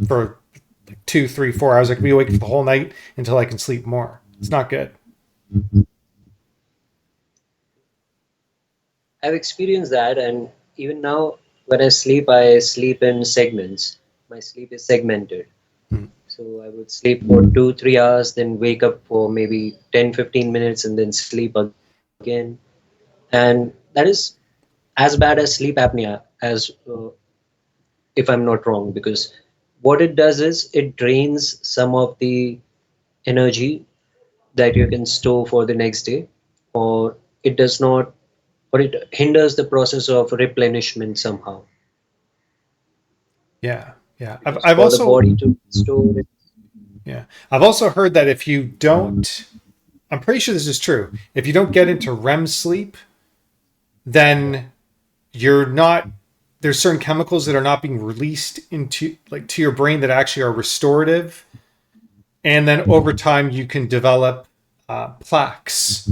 for like 2, 3, 4 hours. I could be awake for the whole night until I can sleep more. It's not good. I've experienced that, and even now, when I sleep in segments. My sleep is segmented. Hmm. So I would sleep for 2, 3 hours, then wake up for maybe 10, 15 minutes, and then sleep again. And that is as bad as sleep apnea, as if I'm not wrong, because what it does is it drains some of the energy that you can store for the next day, or it does not, or it hinders the process of replenishment somehow. Yeah. Yeah. I've, Because I've for the also, body to store it, yeah, I've also heard that if you don't, I'm pretty sure this is true. If you don't get into REM sleep, then you're not, there's certain chemicals that are not being released into like to your brain that actually are restorative. And then over time you can develop plaques.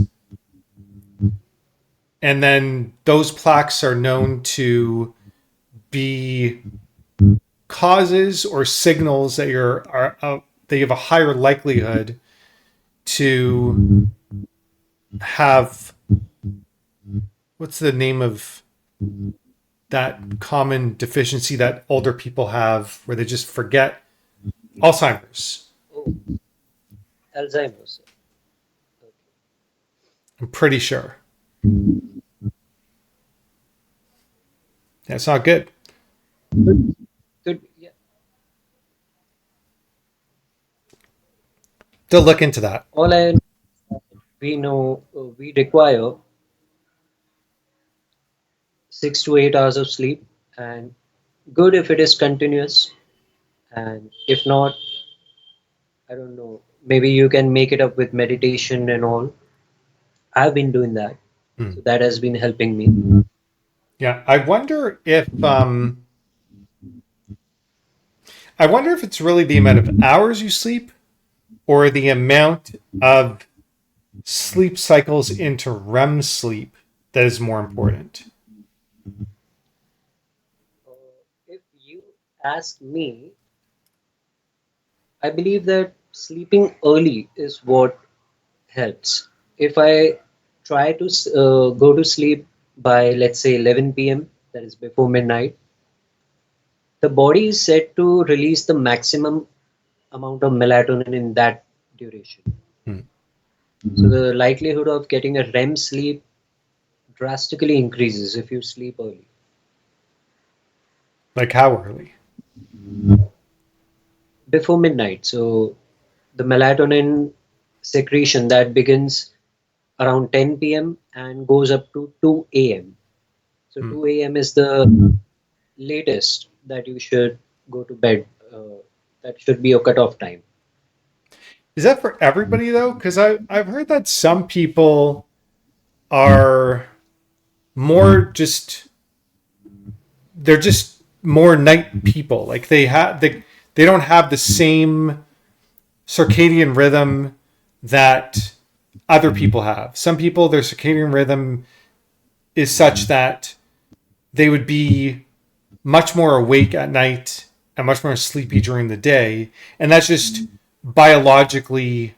And then those plaques are known to be causes or signals that that you have a higher likelihood to have, what's the name of that common deficiency that older people have where they just forget? Alzheimer's. oh, Alzheimer's. I'm pretty sure. That's not good. Could, yeah. They'll look into that. All I we know we require 6 to 8 hours of sleep, and good if it is continuous, and if not, I don't know, maybe you can make it up with meditation and all. I've been doing that, Hmm. so that has been helping me. Yeah, I wonder if it's really the amount of hours you sleep or the amount of sleep cycles into REM sleep that is more important. If you ask me, I believe that sleeping early is what helps. If I try to go to sleep by, let's say, 11 p.m., that is before midnight, the body is set to release the maximum amount of melatonin in that duration. Hmm. So the likelihood of getting a REM sleep drastically increases if you sleep early. Like how early? Before midnight. So the melatonin secretion that begins around 10 p.m. and goes up to 2 a.m. So Hmm. 2 a.m. is the latest that you should go to bed. That should be your cutoff time. Is that for everybody though? Because I've heard that some people are more just, they're just more night people. Like they don't have the same circadian rhythm that other people have. Some people, their circadian rhythm is such that they would be much more awake at night and much more sleepy during the day. And that's just biologically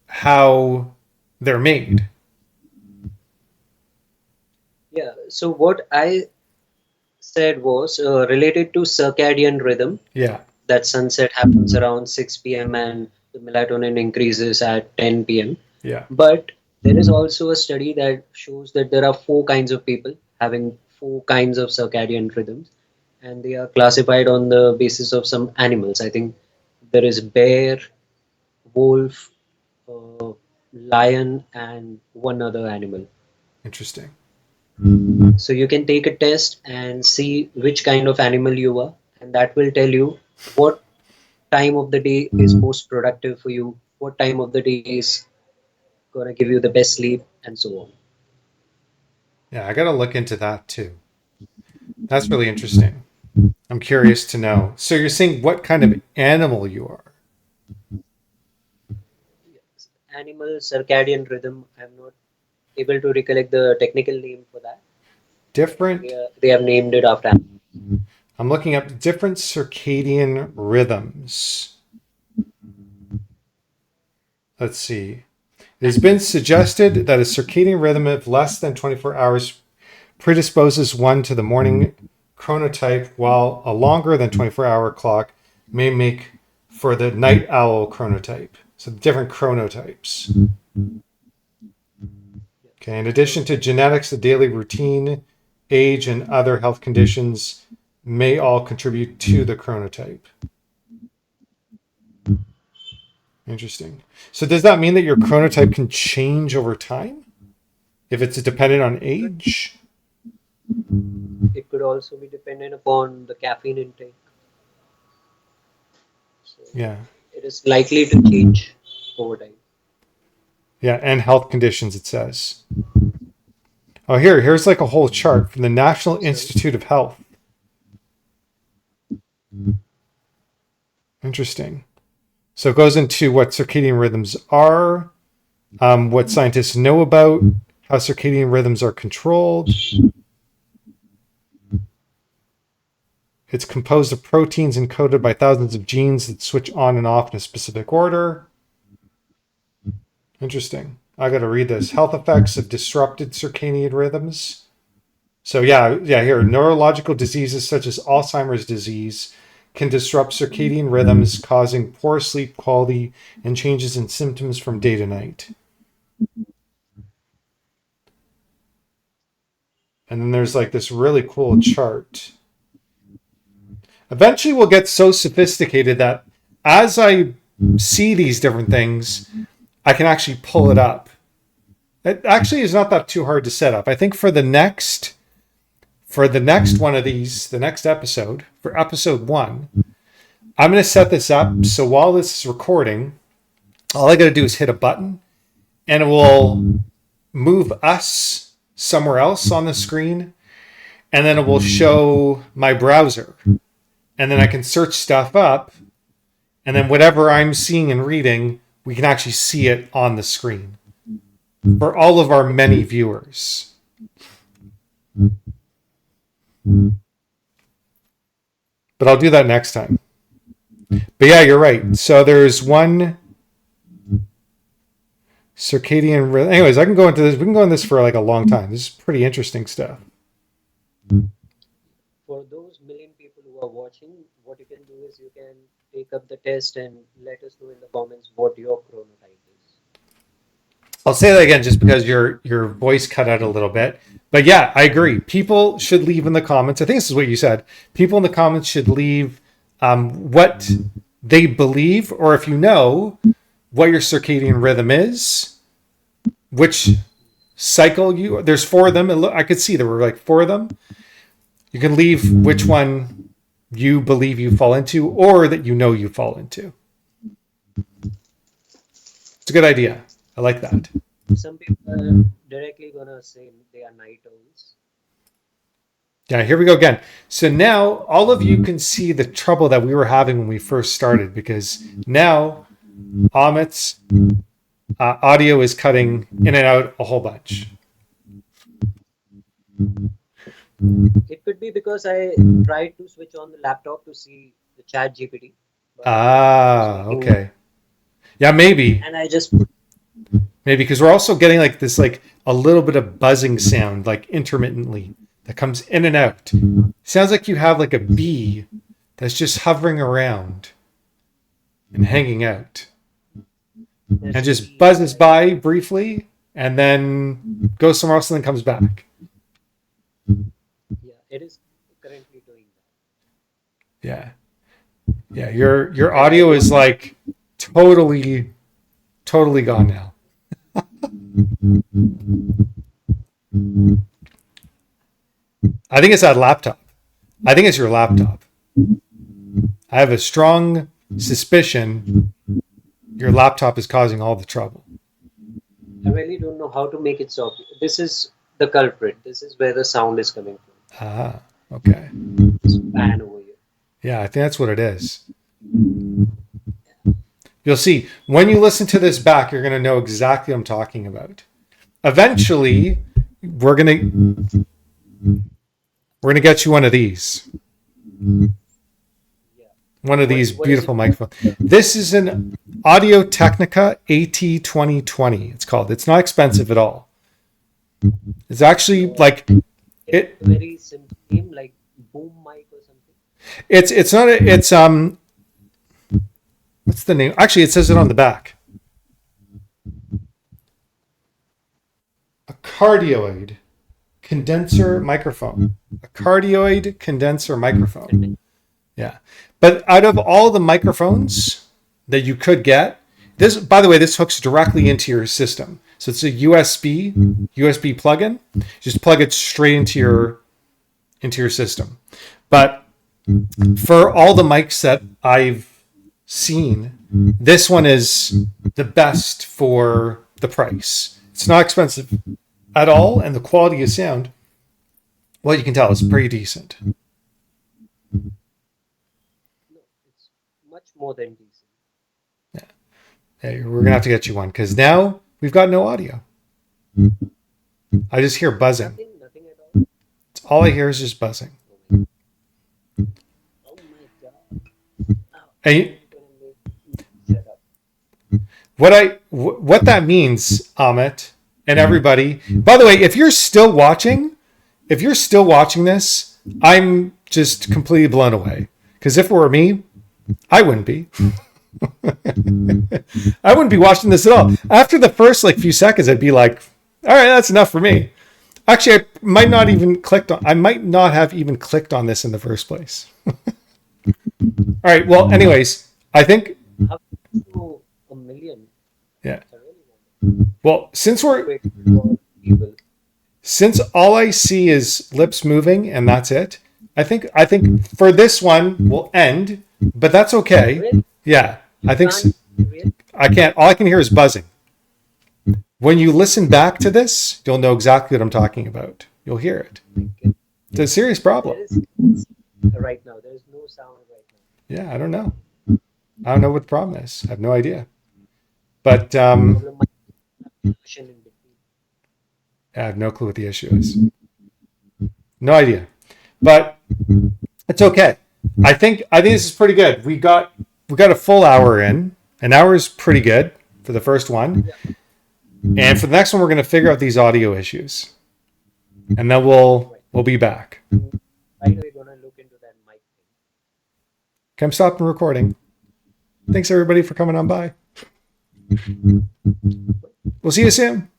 how they're made. Yeah. So what I said was related to circadian rhythm. Yeah. That sunset happens around 6 p.m. and the melatonin increases at 10 p.m. Yeah. But there is also a study that shows that there are four kinds of people having four kinds of circadian rhythms, and they are classified on the basis of some animals. I think there is bear, wolf, lion, and one other animal. Interesting. So you can take a test and see which kind of animal you are, and that will tell you what time of the day is most productive for you, what time of the day is gonna give you the best sleep, and so on. Yeah, I got to look into that too. That's really interesting. I'm curious to know. So you're saying what kind of animal you are? Animal circadian rhythm. I'm not able to recollect the technical name for that. Different. They have named it after. I'm looking up different circadian rhythms. Let's see. It has been suggested that a circadian rhythm of less than 24 hours predisposes one to the morning chronotype, while a longer than 24-hour clock may make for the night owl chronotype. So different chronotypes. Okay, in addition to genetics, the daily routine, age, and other health conditions may all contribute to the chronotype. Interesting. So does that mean that your chronotype can change over time if it's dependent on age? It could also be dependent upon the caffeine intake. So Yeah. it is likely to change over time. Yeah, and health conditions, it says. Oh, here's like a whole chart from the National Institute of Health. Interesting. So it goes into what circadian rhythms are, what scientists know about how circadian rhythms are controlled. It's composed of proteins encoded by thousands of genes that switch on and off in a specific order. Interesting. I got to read this. Health effects of disrupted circadian rhythms. So here, neurological diseases such as Alzheimer's disease can disrupt circadian rhythms, causing poor sleep quality and changes in symptoms from day to night. And then there's like this really cool chart. Eventually we'll get so sophisticated that as I see these different things, I can actually pull it up. It actually is not that too hard to set up. I think for the next one of these, the next episode, for episode 1, I'm going to set this up so while this is recording, all I got to do is hit a button and it will move us somewhere else on the screen, and then it will show my browser. And then I can search stuff up, and then whatever I'm seeing and reading, we can actually see it on the screen for all of our many viewers. But I'll do that next time. But yeah, you're right. So there's one circadian rhythm. Anyways, I can go into this. We can go into this for like a long time. This is pretty interesting stuff. For those million people who are watching, what you can do is you can take up the test and let us know in the comments what your chronotype is. I'll say that again just because your voice cut out a little bit. But yeah, I agree. People should leave in the comments. I think this is what you said. People in the comments should leave what they believe, or if you know what your circadian rhythm is, which cycle there's 4 of them. I could see there were like 4 of them. You can leave which one you believe you fall into or that you know you fall into. It's a good idea. I like that. Some people are directly gonna say they are night owls. Yeah, here we go again. So now all of you can see the trouble that we were having when we first started, because now Amit's audio is cutting in and out a whole bunch. It could be because I tried to switch on the laptop to see the chat GPT. Okay. Yeah, maybe. And I just Maybe because we're also getting like this, like a little bit of buzzing sound, like intermittently, that comes in and out. Sounds like you have like a bee that's just hovering around and hanging out and just buzzes by briefly and then goes somewhere else and then comes back. Yeah, it is currently doing that. Yeah. Yeah, your audio is like totally gone now. I think it's that laptop. I think it's your laptop. I have a strong suspicion your laptop is causing all the trouble. I really don't know how to make it stop. This is the culprit. This is where the sound is coming from. Okay. This fan over here. Yeah, I think that's what it is. You'll see when you listen to this back, you're going to know exactly what I'm talking about. Eventually, we're going to get you one of these. One of these beautiful microphones. This is an Audio Technica AT2020. It's called. It's not expensive at all. It's actually like it. Very simple name, like boom mic or something. It's not. What's the name? Actually, it says it on the back. A cardioid condenser microphone. A cardioid condenser microphone. Yeah. But out of all the microphones that you could get, this, by the way, this hooks directly into your system. So it's a USB plug-in. Just plug it straight into your system. But for all the mics that I've seen, this one is the best for the price. It's not expensive at all, and the quality of sound, well, you can tell it's pretty decent. No, it's much more than decent. Hey, we're gonna have to get you one because now we've got no audio. I just hear buzzing. Nothing at all. All I hear is just buzzing. Oh my god. And Shut up. what that means, Amit and everybody. By the way, if you're still watching this, I'm just completely blown away. Because if it were me, I wouldn't be. I wouldn't be watching this at all. After the first few seconds, I'd be like, all right, that's enough for me. Actually, I might not have even clicked on this in the first place. All right. Well, anyways, I think, How to a million? yeah. I really want Well, since to wait for people. all I see is lips moving and that's it, I think for this one we'll end, but that's okay. Really? Yeah, I think so. Really? I can't. All I can hear is buzzing. When you listen back to this, you'll know exactly what I'm talking about. You'll hear it. It's a serious problem. There is right now. There is no sound right now. Yeah, I don't know. I don't know what the problem is. I have no idea. But Problem might be in between. I have no clue what the issue is. No idea. But it's okay. I think this is pretty good. We got a full hour in. An hour is pretty good for the first one. And for the next one, we're going to figure out these audio issues. And then we'll be back. Right away, gonna look into that mic thing. Okay, I'm stopping recording. Thanks everybody for coming on by. We'll see you soon.